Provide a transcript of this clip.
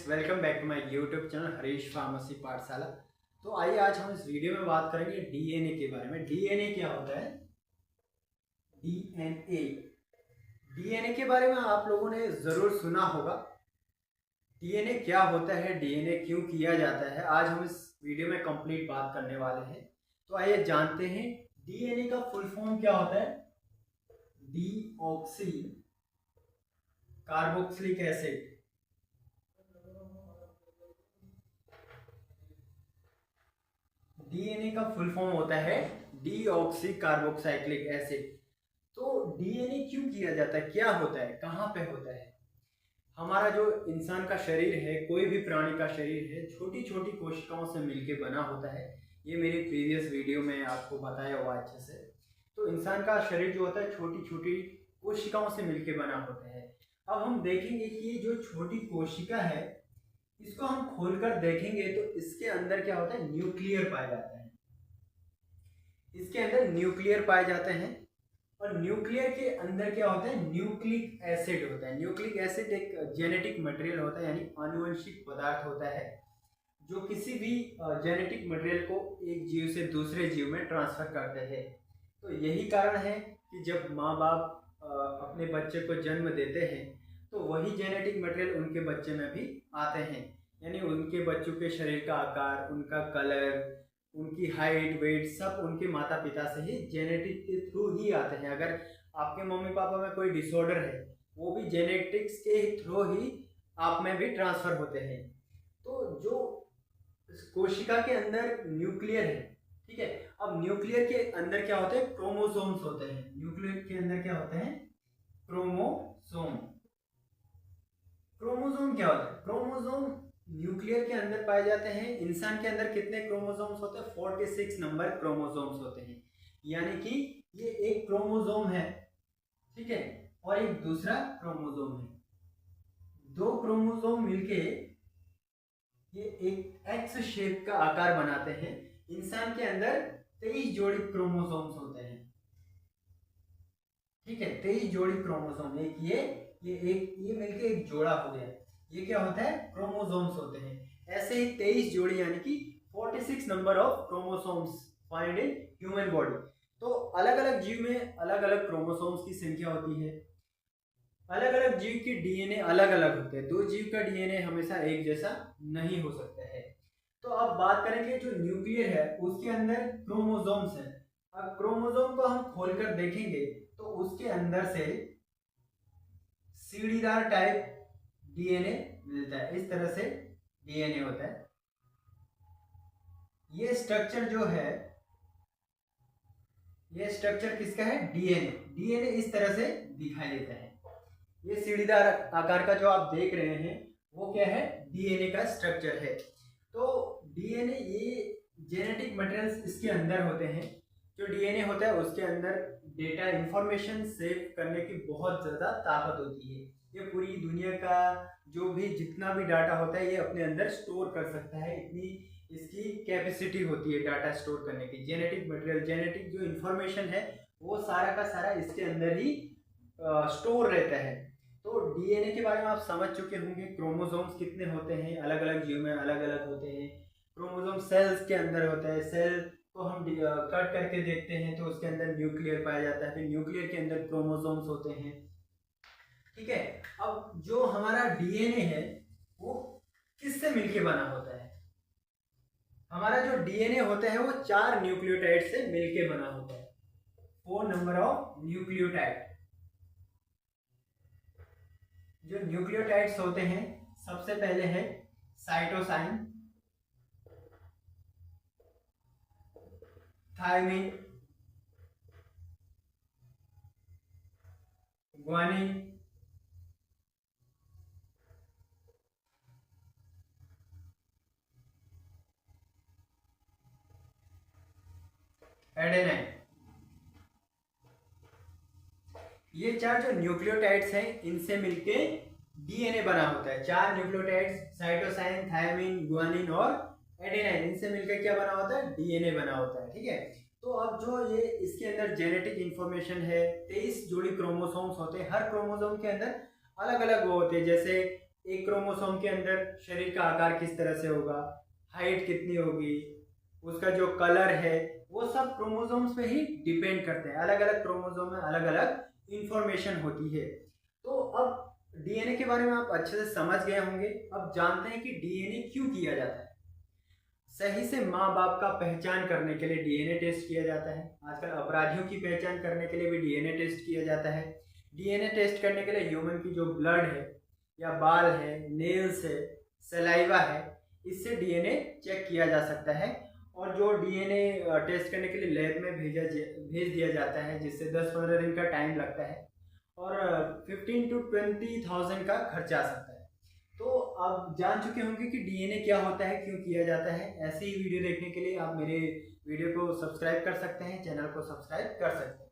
Welcome back to my YouTube channel Harish pharmacy Pathshala. तो आइए आज हम इस वीडियो में बात करेंगे डीएनए के बारे में। डीएनए क्या होता है? डीएनए डीएनए के बारे में आप लोगों ने ज़रूर सुना होगा। डीएनए क्या होता है, डीएनए क्यों किया जाता है, आज हम इस वीडियो में कंप्लीट बात करने वाले हैं। तो आइए जानते हैं डीएनए का फुल फॉर्म क्या होता है। Deoxy carboxylic acid. डीएनए का फुल फॉर्म होता है डीऑक्सी कार्बोक्साइक्लिक एसिड। तो डीएनए क्यों किया जाता है, क्या होता है, कहाँ पे होता है? हमारा जो इंसान का शरीर है, कोई भी प्राणी का शरीर है, छोटी छोटी कोशिकाओं से मिलकर बना होता है। ये मेरी प्रीवियस वीडियो में आपको बताया हुआ अच्छे से। तो इंसान का शरीर जो होता है छोटी छोटी कोशिकाओं से मिलकर बना होता है। अब हम देखेंगे कि ये जो छोटी कोशिका है, इसको हम खोलकर देखेंगे तो इसके अंदर क्या होता है, न्यूक्लियर पाए जाते हैं। इसके अंदर न्यूक्लियर पाए जाते हैं और न्यूक्लियर के अंदर क्या होता है, न्यूक्लिक एसिड होता है। न्यूक्लिक एसिड एक जेनेटिक मटेरियल होता है, यानी आनुवंशिक पदार्थ होता है जो किसी भी जेनेटिक मटेरियल को एक जीव से दूसरे जीव में ट्रांसफर करते हैं। तो यही कारण है कि जब माँ बाप अपने बच्चे को जन्म देते हैं तो वही जेनेटिक मटेरियल उनके बच्चे में भी आते हैं। यानी उनके बच्चों के शरीर का आकार, उनका कलर, उनकी हाइट, वेट सब उनके माता पिता से ही जेनेटिक के थ्रू ही आते हैं। अगर आपके मम्मी पापा में कोई डिसऑर्डर है, वो भी जेनेटिक्स के थ्रू ही आप में भी ट्रांसफर होते हैं। तो जो कोशिका के अंदर न्यूक्लियर है, ठीक है। अब न्यूक्लियर के अंदर क्या होते हैं, क्रोमोसोम्स होते हैं। न्यूक्लियर के अंदर क्या होते हैं, क्रोमोसोम। क्रोमोसोम क्या होता है? क्रोमोसोम न्यूक्लियर के अंदर पाए जाते हैं। इंसान के अंदर कितने क्रोमोसोम्स होते हैं? 46 नंबर क्रोमोसोम्स होते हैं। यानी कि ये एक क्रोमोसोम है, ठीक है, और एक दूसरा क्रोमोसोम है। दो क्रोमोसोम मिलके ये एक एक्स शेप का आकार बनाते हैं। इंसान के अंदर 23 जोड़ी क्रोमोसोम्स होते हैं, ठीक है, 23 जोड़ी क्रोमोसोम। एक ये मिलके एक जोड़ा हो गया, ये क्या होता है, क्रोमोसोम्स होते हैं। ऐसे ही 23 जोड़ी यानी कि 46 number of chromosomes find in human body. तो अलग अलग जीव में अलग अलग क्रोमोसोम्स की संख्या होती है। अलग अलग जीव के डीएनए अलग अलग होते हैं। दो जीव का डीएनए हमेशा एक जैसा नहीं हो सकता है। तो अब बात करेंगे जो न्यूक्लियर है उसके अंदर क्रोमोसोम्स है। अब क्रोमोसोम को हम खोलकर देखेंगे तो उसके अंदर से सीढ़ीदार टाइप डीएनए मिलता है। इस तरह से डीएनए होता है। ये स्ट्रक्चर जो है, ये स्ट्रक्चर किसका है, डीएनए। डीएनए इस तरह से दिखाई देता है। ये सीढ़ीदार आकार का जो आप देख रहे हैं वो क्या है, डीएनए का स्ट्रक्चर है। तो डीएनए ये जेनेटिक मटेरियल्स इसके अंदर होते हैं। जो डीएनए होता है उसके अंदर डेटा इंफॉर्मेशन सेव करने की बहुत ज़्यादा ताकत होती है। ये पूरी दुनिया का जो भी जितना भी डाटा होता है ये अपने अंदर स्टोर कर सकता है। इतनी इसकी कैपेसिटी होती है डाटा स्टोर करने की। जेनेटिक मटेरियल, जेनेटिक जो इंफॉर्मेशन है वो सारा का सारा इसके अंदर ही स्टोर रहता है। तो डीएनए के बारे में आप समझ चुके होंगे। क्रोमोसोम्स कितने होते हैं, अलग अलग जीव में अलग अलग होते हैं। क्रोमोसोम सेल्स के अंदर होता है। सेल को हम कट करके देखते हैं तो उसके अंदर न्यूक्लियर पाया जाता है। फिर न्यूक्लियर के अंदर क्रोमोसोम्स होते हैं, ठीक है। अब जो हमारा डीएनए है वो किससे मिलके बना होता है? हमारा जो डीएनए होता है वो 4 न्यूक्लियोटाइड से मिलके बना होता है। 4 नंबर ऑफ न्यूक्लियोटाइड। जो न्यूक्लियोटाइड्स होते हैं सबसे पहले है साइटोसाइन, थायमिन, ग्वानिन, एडेनाइन। ये 4 जो न्यूक्लियोटाइड्स हैं इनसे मिलके डीएनए बना होता है। 4 न्यूक्लियोटाइड्स, साइटोसाइन, थायमिन, ग्वानिन और एडेनाइन, इनसे मिलकर क्या बना होता है, डीएनए बना होता है, ठीक है। तो अब जो ये इसके अंदर जेनेटिक इंफॉर्मेशन है, 23 जोड़ी क्रोमोसोम्स होते हैं। हर क्रोमोसोम के अंदर अलग अलग वो होते हैं। जैसे एक क्रोमोसोम के अंदर शरीर का आकार किस तरह से होगा, हाइट कितनी होगी, उसका जो कलर है, वो सब क्रोमोसोम्स पे ही डिपेंड करते हैं। अलग अलग क्रोमोसोम में अलग अलग इंफॉर्मेशन होती है। तो अब डीएनए के बारे में आप अच्छे से समझ गए होंगे। अब जानते हैं कि डीएनए क्यों किया जाता है। सही से माँ बाप का पहचान करने के लिए डीएनए टेस्ट किया जाता है। आजकल अपराधियों की पहचान करने के लिए भी डीएनए टेस्ट किया जाता है। डीएनए टेस्ट करने के लिए ह्यूमन की जो ब्लड है या बाल है, नेल्स है, सलाइवा है, इससे डीएनए चेक किया जा सकता है। और जो डीएनए टेस्ट करने के लिए लैब में भेज दिया जाता है, जिससे 10-15 दिन का टाइम लगता है और 15 to 20,000 का खर्चा आ सकता है। तो आप जान चुके होंगे कि डीएनए क्या होता है, क्यों किया जाता है। ऐसे ही वीडियो देखने के लिए आप मेरे वीडियो को सब्सक्राइब कर सकते हैं, चैनल को सब्सक्राइब कर सकते हैं।